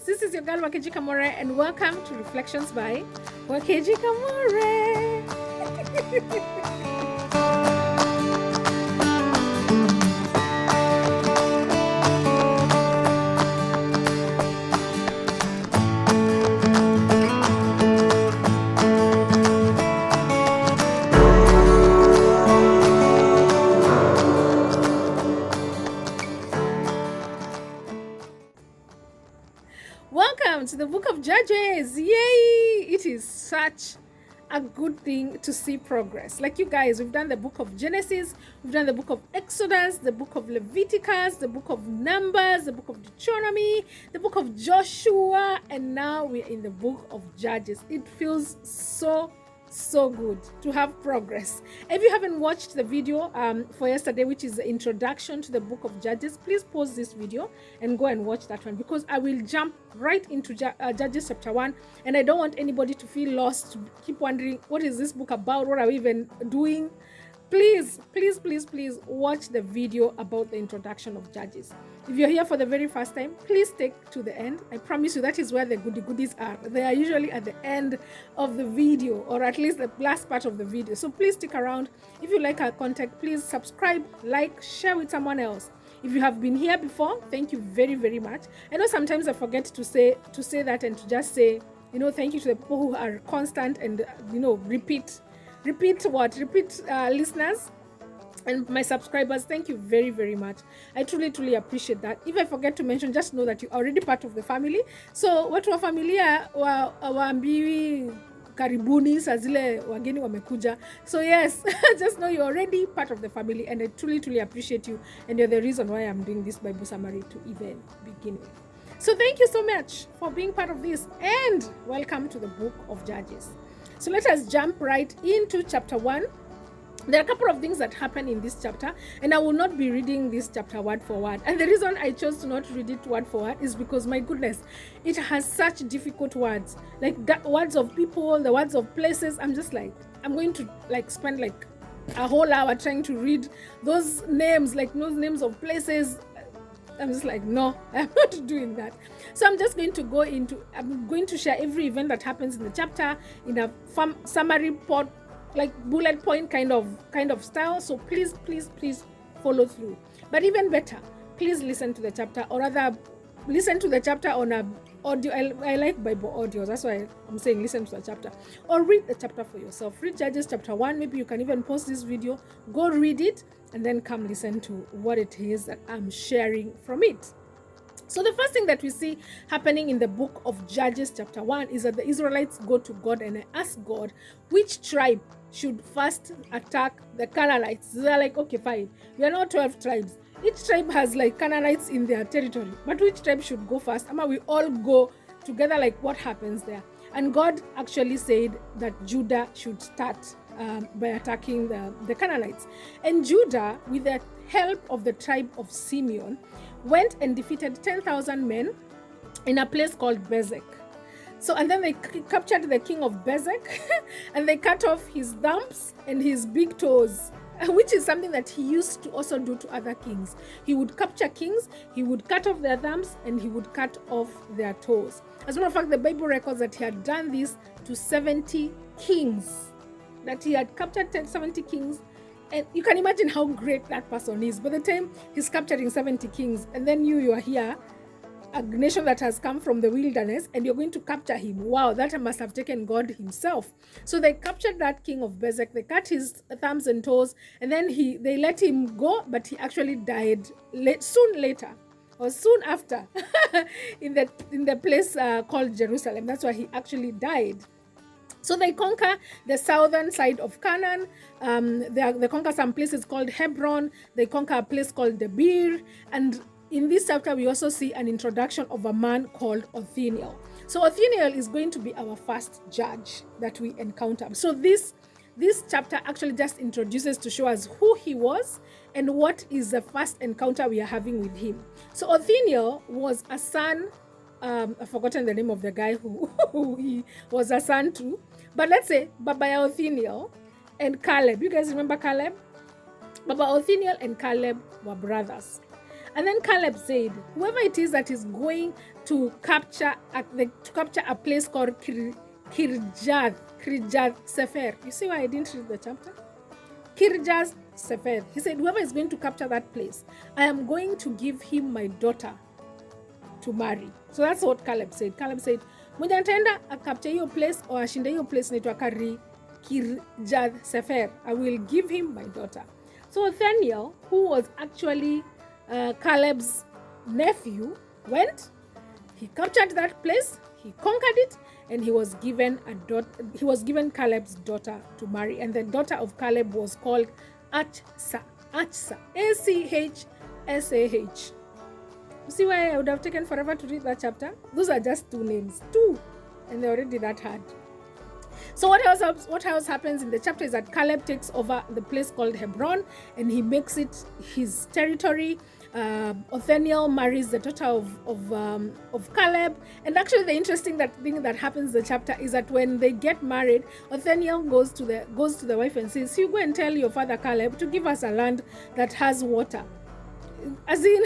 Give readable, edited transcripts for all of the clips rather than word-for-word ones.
friends, this is your girl Wakeji Kamore and welcome to Reflections by Wakeji Kamore. Welcome to the book of Judges. Yay! It is such a good thing to see progress. Like you guys, we've done the book of Genesis, we've done the book of Exodus, the book of Leviticus, the book of Numbers, the book of Deuteronomy, the book of Joshua, and now we're in the book of Judges. It feels so good to have progress. If you haven't watched the video for yesterday, which is the introduction to the book of Judges, please pause this video and go and watch that one, because I will jump right into Judges chapter 1, and I don't want anybody to feel lost, to keep wondering what is this book about, what are we even doing. Please watch the video about the introduction of Judges. If you're here for the very first time, please stick to the end. I promise you that is where the goodies are. They are usually at the end of the video, or at least the last part of the video. So please stick around. If you like our content, please subscribe, like, share with someone else. If you have been here before, thank you very much. I know sometimes I forget to say that, and to just say, thank you to the people who are constant and, repeat listeners and my subscribers. Thank you very much. I truly appreciate that. If I forget to mention, just know that you're already part of the family. So watu wa familia waambiwi karibuni, saa zile wageni wamekuja. So yes, just know you're already part of the family, and I truly appreciate you, and you're the reason why I'm doing this Bible summary to even begin with. So thank you so much for being part of this, and welcome to the book of Judges. So let us jump right into chapter 1. There are a couple of things that happen in this chapter, and I will not be reading this chapter word for word. And the reason I chose to not read it word for word is because, my goodness, it has such difficult words, like words of people, the words of places. I'm just like, I'm going to spend like a whole hour trying to read those names, like those names of places. I'm just like, no, I'm not doing that. So I'm just going to share every event that happens in the chapter in a summary part, like bullet point kind of style. So please follow through. But even better, please listen to the chapter, or rather listen to the chapter on a audio. I like Bible audio, that's why I'm saying listen to the chapter, or read the chapter for yourself. Read Judges chapter 1. Maybe you can even pause this video, go read it, and then come listen to what it is that I'm sharing from it. So the first thing that we see happening in the book of Judges chapter 1 is that the Israelites go to God and ask God which tribe should first attack the Canaanites. They're like, okay, fine, we are not 12 tribes. Each tribe has like Canaanites in their territory, but which tribe should go first? Ama we all go together, like what happens there? And God actually said that Judah should start by attacking the Canaanites. And Judah, with the help of the tribe of Simeon, went and defeated 10,000 men in a place called Bezek. So, and then they captured the king of Bezek and they cut off his thumbs and his big toes, which is something that he used to also do to other kings. He would capture kings, he would cut off their thumbs, and he would cut off their toes. As a matter of fact, the Bible records that he had done this to 70 kings, that he had captured 70 kings. And you can imagine how great that person is. By the time he's capturing 70 kings, and then you are here, a nation that has come from the wilderness, and you're going to capture him. Wow, that must have taken God himself. So they captured that king of Bezek, they cut his thumbs and toes, and then they let him go, but he actually died soon after in the place called Jerusalem. That's why he actually died. So they conquer the southern side of Canaan. They conquer some places called Hebron. They conquer a place called Debir. And in this chapter, we also see an introduction of a man called Othniel. So Othniel is going to be our first judge that we encounter. So this chapter actually just introduces to show us who he was and what is the first encounter we are having with him. So Othniel was a son, I've forgotten the name of the guy who he was a son to, but let's say Baba Othniel and Caleb. You guys remember Caleb? Baba Othniel and Caleb were brothers. And then Caleb said, whoever it is that is going to capture a place called Kirjath Sefer. You see why I didn't read the chapter? Kirjath Sefer. He said, whoever is going to capture that place, I am going to give him my daughter to marry. So that's what Caleb said. Caleb said, mwenye ataenda capture hiyo place or ashinde hiyo place inaitwa Kirjath Sefer, I will give him my daughter. So Othniel, who was actually Caleb's nephew, went, he captured that place, he conquered it, and he was given Caleb's daughter to marry. And the daughter of Caleb was called Achsah. Achsah. You see why I would have taken forever to read that chapter? Those are just 2 names. 2. And they're already that hard. So what else happens in the chapter is that Caleb takes over the place called Hebron and he makes it his territory. Othniel marries the daughter of Caleb. And actually the interesting thing that happens in the chapter is that when they get married, Othniel goes to the wife and says, you go and tell your father Caleb to give us a land that has water. As in,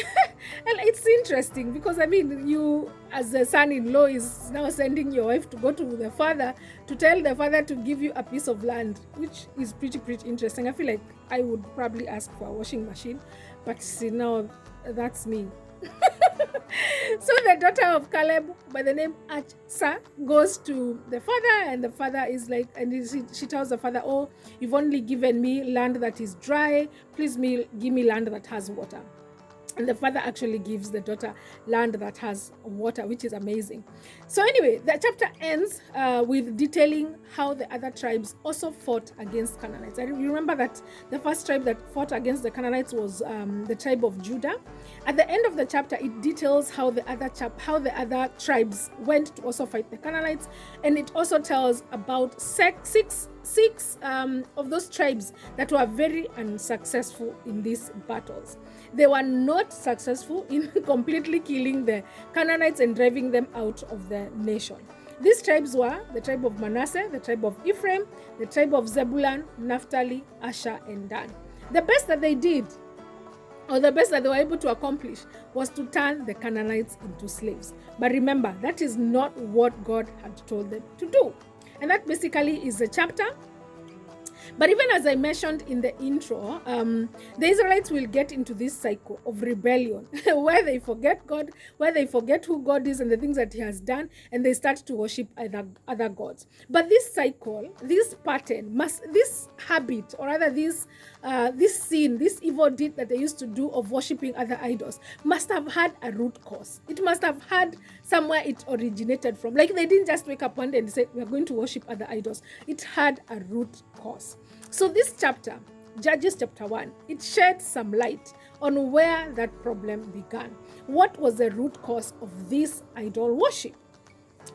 and it's interesting because you as the son-in-law is now sending your wife to go to the father to tell the father to give you a piece of land, which is pretty interesting. I feel like I would probably ask for a washing machine, but see, now that's me. So the daughter of Caleb by the name Achsah goes to the father, and the father is like, and she tells the father, oh, you've only given me land that is dry, please give me land that has water. And the father actually gives the daughter land that has water, which is amazing. So anyway, the chapter ends with detailing how the other tribes also fought against Canaanites. I remember that the first tribe that fought against the Canaanites was the tribe of Judah. At the end of the chapter, it details how the other tribes went to also fight the Canaanites, and it also tells about six of those tribes that were very unsuccessful in these battles. They were not successful in completely killing the Canaanites and driving them out of the nation. These tribes were the tribe of Manasseh, the tribe of Ephraim, the tribe of Zebulun, Naphtali, Asher, and Dan. The best that they did, or the best that they were able to accomplish, was to turn the Canaanites into slaves. But remember, that is not what God had told them to do. And that basically is the chapter. But even as I mentioned in the intro, the Israelites will get into this cycle of rebellion where they forget God, where they forget who God is and the things that he has done, and they start to worship other gods. But this cycle, this pattern, this habit, or rather this sin, this evil deed that they used to do of worshiping other idols must have had a root cause. It must have had somewhere it originated from. Like they didn't just wake up one day and say, we're going to worship other idols. It had a root cause. So this chapter, Judges chapter 1, it shed some light on where that problem began. What was the root cause of this idol worship?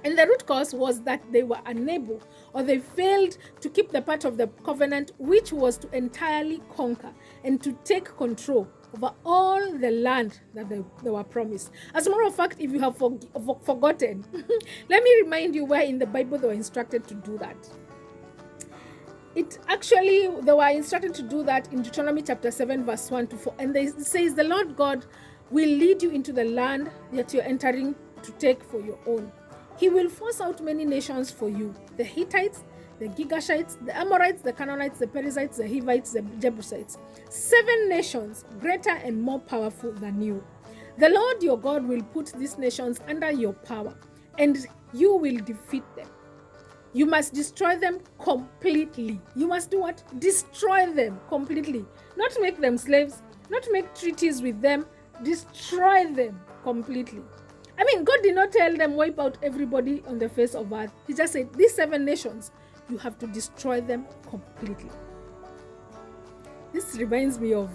And the root cause was that they were unable, or they failed to keep the part of the covenant which was to entirely conquer and to take control over all the land that they were promised. As a matter of fact, if you have forgotten, let me remind you where in the Bible they were instructed to do that. They were instructed to do that in Deuteronomy chapter 7 verse 1 to 4. And it says, the Lord God will lead you into the land that you're entering to take for your own. He will force out many nations for you, the Hittites, the Girgashites, the Amorites, the Canaanites, the Perizzites, the Hivites, the Jebusites. 7 nations greater and more powerful than you. The Lord your God will put these nations under your power, and you will defeat them. You must destroy them completely. You must do what? Destroy them completely. Not make them slaves, not make treaties with them. Destroy them completely. God did not tell them wipe out everybody on the face of earth. He just said, these 7 nations, you have to destroy them completely. This reminds me of,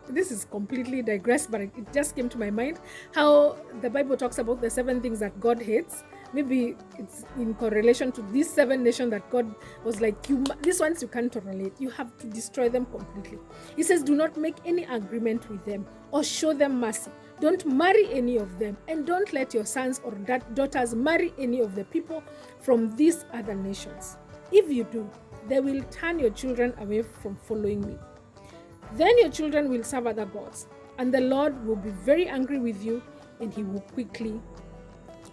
this is completely digressed, but it just came to my mind, how the Bible talks about the 7 things that God hates. Maybe it's in correlation to these 7 nations that God was like, these ones you can't tolerate. You have to destroy them completely. He says, do not make any agreement with them or show them mercy. Don't marry any of them, and don't let your sons or daughters marry any of the people from these other nations. If you do, they will turn your children away from following me. Then your children will serve other gods, and the Lord will be very angry with you, and he will quickly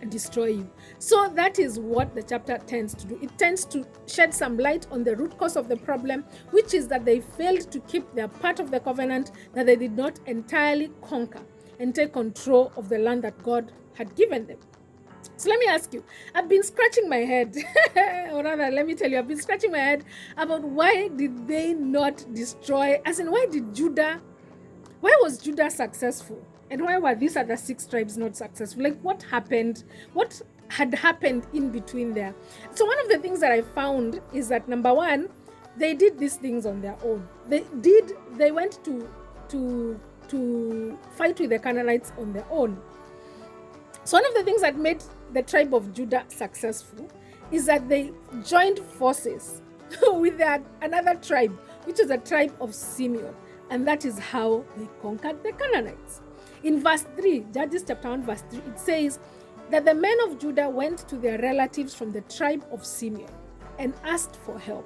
destroy you. So that is what the chapter tends to do. It tends to shed some light on the root cause of the problem, which is that they failed to keep their part of the covenant, that they did not entirely conquer and take control of the land that God had given them. So let me ask you, I've been scratching my head, or rather, let me tell you, I've been scratching my head about why did they not destroy, as in why was Judah successful? And why were these other 6 tribes not successful? Like, what happened? What had happened in between there? So one of the things that I found is that, number one, they did these things on their own. They went to fight with the Canaanites on their own. So one of the things that made the tribe of Judah successful is that they joined forces with another tribe, which is a tribe of Simeon. And that is how they conquered the Canaanites. In verse 3, Judges chapter 1, verse 3, it says that the men of Judah went to their relatives from the tribe of Simeon and asked for help.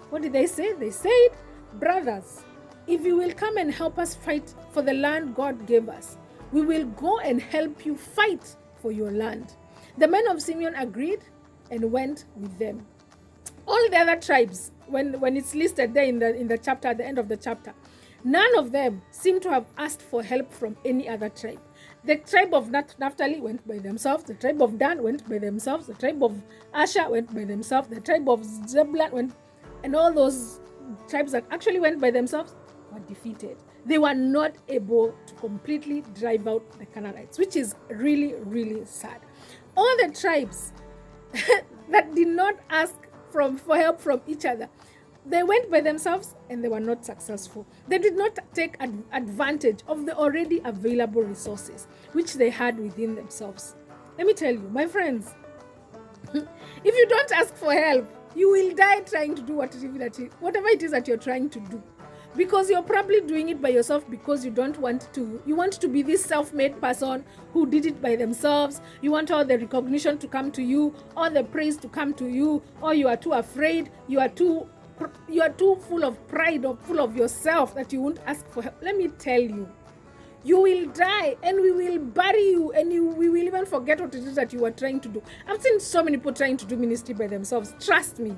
What did they say? They said, brothers, if you will come and help us fight for the land God gave us, we will go and help you fight for your land. The men of Simeon agreed and went with them. All the other tribes, when it's listed there in the chapter, at the end of the chapter, none of them seem to have asked for help from any other tribe. The tribe of Naphtali went by themselves. The tribe of Dan went by themselves. The tribe of Asher went by themselves. The tribe of Zebulun went, and all those tribes that actually went by themselves were defeated. They were not able to completely drive out the Canaanites, which is really, really sad. All the tribes that did not ask for help from each other, they went by themselves and they were not successful. They did not take advantage of the already available resources which they had within themselves. Let me tell you, my friends, if you don't ask for help, you will die trying to do whatever it is that you're trying to do. Because you're probably doing it by yourself because you want to be this self-made person who did it by themselves. You want all the recognition to come to you, all the praise to come to you, or you are too afraid, you are too full of pride or full of yourself that you won't ask for help. Let me tell you, you will die and we will bury you, and we will even forget what it is that you were trying to do. I've seen so many people trying to do ministry by themselves. Trust me.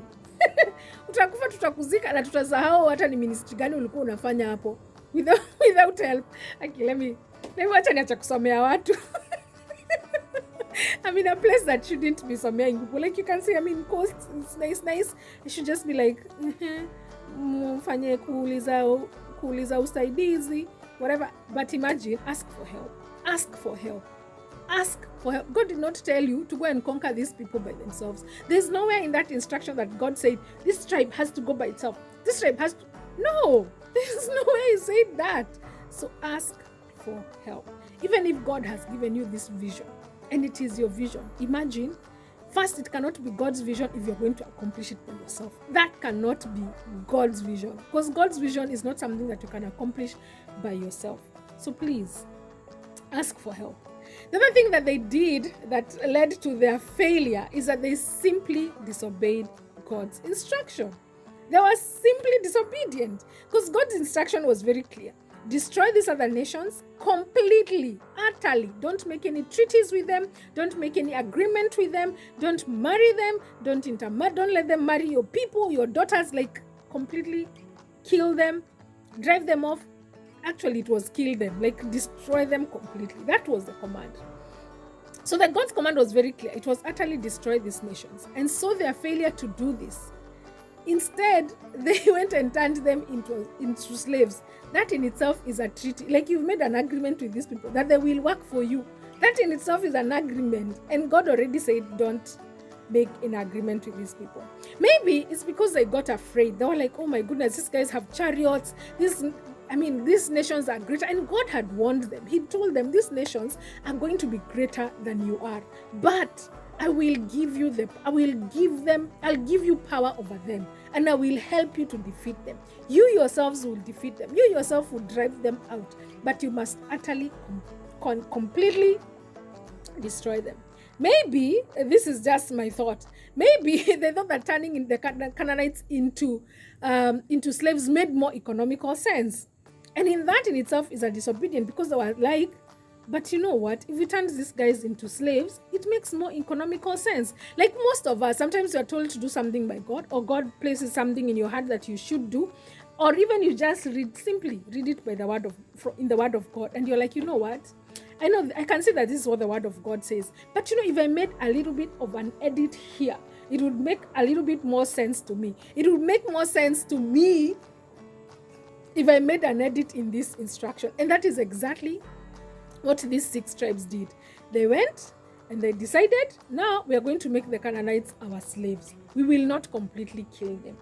Utakufa, tutakuzika na tutasahau hata ni ministry gani ulikuwa unafanya hapo without help. Okay, let me wacha niacha kusomea watu. I'm in a place that shouldn't be someing people. Like you can see, I'm in coast, it's nice. It should just be like, mfanye kuuliza usaidizi, whatever. But imagine, ask for help. Ask for help. Ask for help. God did not tell you to go and conquer these people by themselves. There's nowhere in that instruction that God said, this tribe has to go by itself. This tribe has to... No, there's no way he said that. So ask for help. Even if God has given you this vision, and it is your vision, imagine, first, it cannot be God's vision if you're going to accomplish it by yourself. That cannot be God's vision, because God's vision is not something that you can accomplish by yourself. So please, ask for help. The other thing that they did that led to their failure is that they simply disobeyed God's instruction. They were simply disobedient because God's instruction was very clear. Destroy these other nations completely, utterly. Don't make any treaties with them. Don't make any agreement with them. Don't marry them. Don't let them marry your people, your daughters, like completely kill them, drive them off. Actually, it was kill them, like destroy them completely. That was the command. So that God's command was very clear. It was utterly destroy these nations. And so their failure to do this, instead, they went and turned them into slaves. That in itself is a treaty. Like you've made an agreement with these people that they will work for you. That in itself is an agreement. And God already said, don't make an agreement with these people. Maybe it's because they got afraid. They were like, oh my goodness, these guys have chariots. These nations are greater. And God had warned them. He told them, these nations are going to be greater than you are. But I'll give you power over them, and I will help you to defeat them. You yourselves will defeat them. You yourself will drive them out, but you must utterly, completely destroy them. Maybe, this is just my thought, maybe they thought that turning the Canaanites into slaves made more economical sense. And in that in itself is a disobedient, because they were like, but you know what? If we turn these guys into slaves, it makes more economical sense. Like most of us, sometimes you're told to do something by God, or God places something in your heart that you should do, or even you just simply read it by the in the word of God, and you're like, you know what? I know I can say that this is what the word of God says, but you know, if I made a little bit of an edit here, it would make a little bit more sense to me. It would make more sense to me if I made an edit in this instruction. And that is exactly what these 6 tribes did. They went and they decided, now we are going to make the Canaanites our slaves. We will not completely kill them.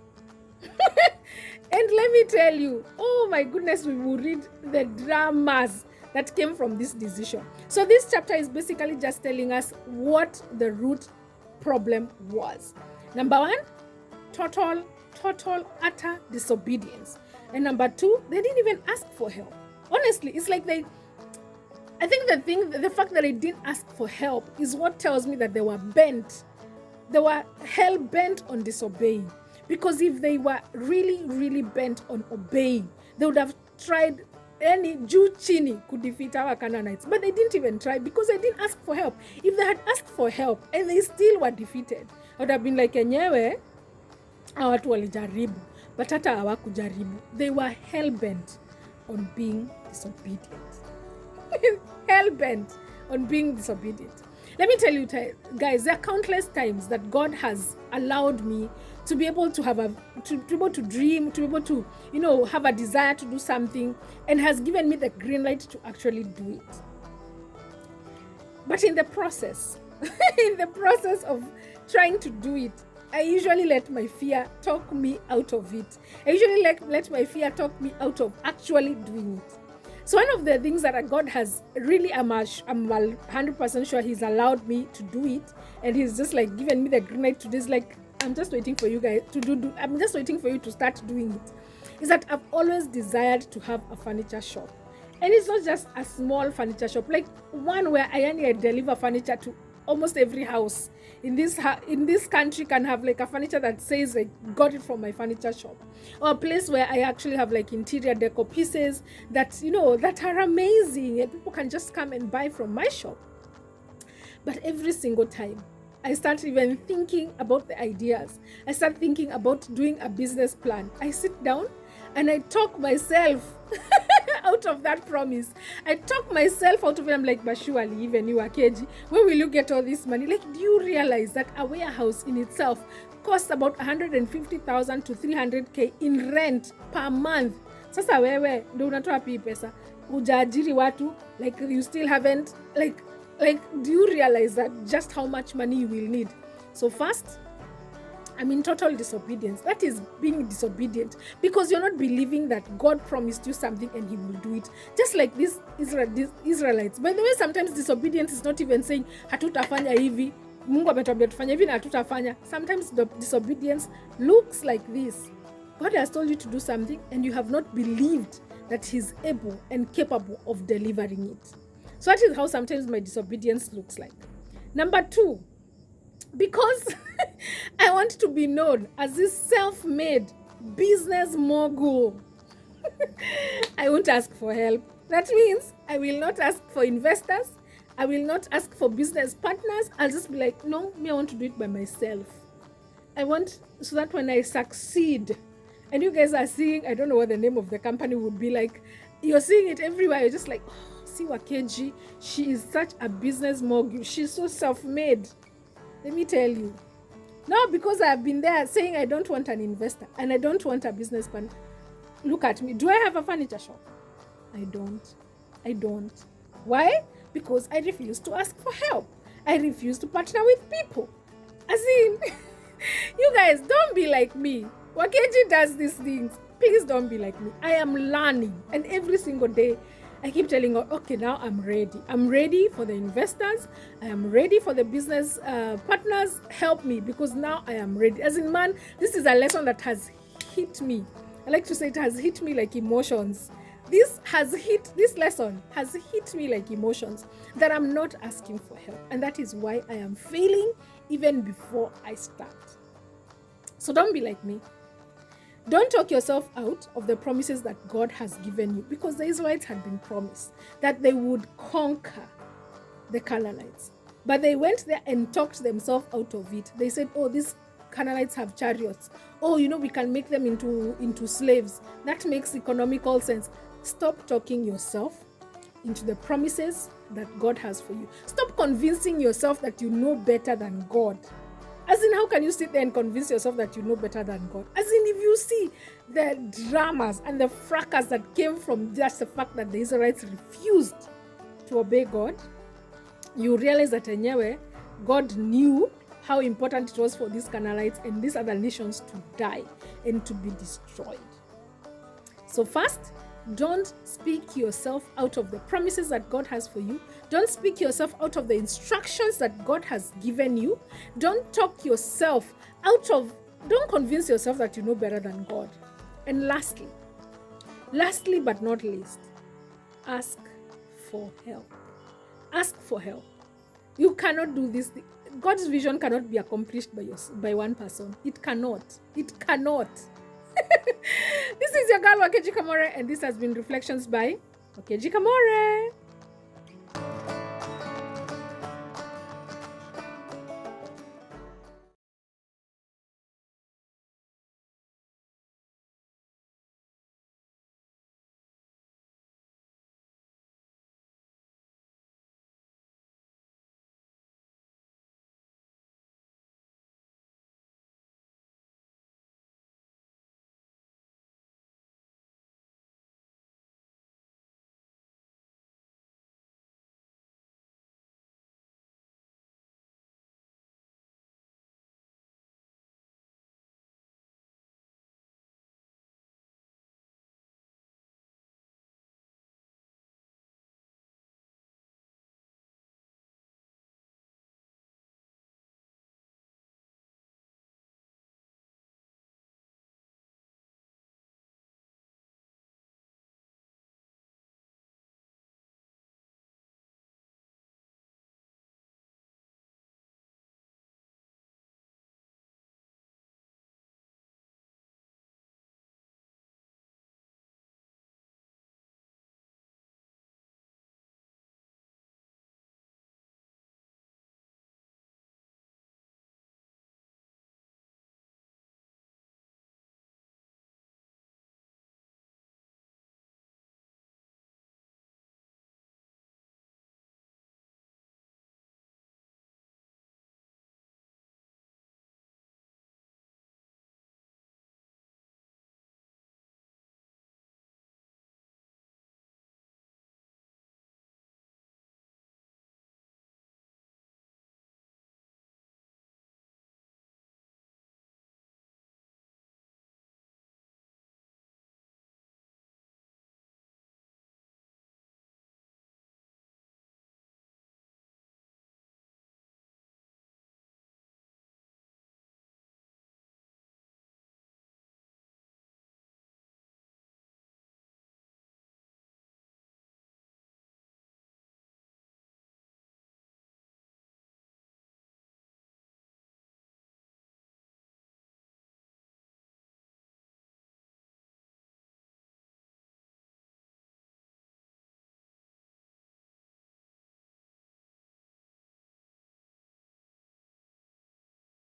And let me tell you, oh my goodness, we will read the dramas that came from this decision. So this chapter is basically just telling us what the root problem was. Number 1, total, utter disobedience. And number 2, they didn't even ask for help. Honestly, it's like I think the fact that they didn't ask for help is what tells me that they were bent. They were hell bent on disobeying. Because if they were really, really bent on obeying, they would have tried any Jew chini could defeat our Canaanites. But they didn't even try because they didn't ask for help. If they had asked for help and they still were defeated, I would have been like, enyewe, hawa watu walijaribu. But hata hawakujaribu. They were hell bent on being disobedient. Hell bent on being disobedient. Let me tell you, guys, there are countless times that God has allowed me to be able to to be able to dream, to be able to, have a desire to do something, and has given me the green light to actually do it. But in the process, of trying to do it, I usually let my fear talk me out of it. I usually let my fear talk me out of actually doing it. So one of the things that God has really, I'm 100% sure He's allowed me to do it, and He's just like given me the green light to this, like, I'm just waiting for you guys to do. I'm just waiting for you to start doing it. Is that I've always desired to have a furniture shop, and it's not just a small furniture shop, like one where I deliver furniture to almost every house in this country can have like a furniture that says I got it from my furniture shop, or a place where I actually have like interior decor pieces that that are amazing and people can just come and buy from my shop. But every single time I start even thinking about the ideas, I start thinking about doing a business plan, I sit down and I talk myself out of that promise. I talk myself out of it. I'm like, but surely, even you, Wakeji, where will you get all this money? Like, do you realize that a warehouse in itself costs about 150,000 to 300K in rent per month? Sasa wewe ndo unatoa pi pesa, ujaajiri watu, like you still haven't, like do you realize that just how much money you will need? So first, I'm in total disobedience. That is being disobedient because you're not believing that God promised you something and He will do it. Just like these Israelites. By the way, sometimes disobedience is not even saying hatutafanya hivi, Mungu ametuambia tufanye hivi na hatutafanya. Sometimes the disobedience looks like this. God has told you to do something and you have not believed that He's able and capable of delivering it. So that is how sometimes my disobedience looks like. Number 2, because I want to be known as this self-made business mogul, I won't ask for help. That means I will not ask for investors. I will not ask for business partners. I'll just be like, no, I want to do it by myself. I want, so that when I succeed, and you guys are seeing, I don't know what the name of the company would be like, you're seeing it everywhere. You're just like, oh, see Wakeji, she is such a business mogul. She's so self-made. Let me tell you. Now, because I've been there saying I don't want an investor and I don't want a business partner, look at me. Do I have a furniture shop? I don't. Why? Because I refuse to ask for help. I refuse to partner with people. As in, you guys, don't be like me. Wakeji does these things. Please don't be like me. I am learning. And every single day, I keep telling her, okay, now I'm ready. I'm ready for the investors. I am ready for the business partners. Help me, because now I am ready. As in, man, this is a lesson that has hit me. I like to say it has hit me like emotions. This lesson has hit me like emotions, that I'm not asking for help. And that is why I am failing even before I start. So don't be like me. Don't talk yourself out of the promises that God has given you, because the Israelites had been promised that they would conquer the Canaanites. But they went there and talked themselves out of it. They said, oh, these Canaanites have chariots. Oh, we can make them into slaves. That makes economical sense. Stop talking yourself into the promises that God has for you. Stop convincing yourself that you know better than God. As in, how can you sit there and convince yourself that you know better than God? As in, if you see the dramas and the fracas that came from just the fact that the Israelites refused to obey God, you realize that God knew how important it was for these Canaanites and these other nations to die and to be destroyed. So first, don't speak yourself out of the promises that God has for you. Don't speak yourself out of the instructions that God has given you. Don't talk yourself don't convince yourself that you know better than God. And lastly but not least, ask for help. Ask for help. You cannot do this. God's vision cannot be accomplished by one person. It cannot. This is your girl Wakeji Kamore, and this has been Reflections by Wakeji Kamore.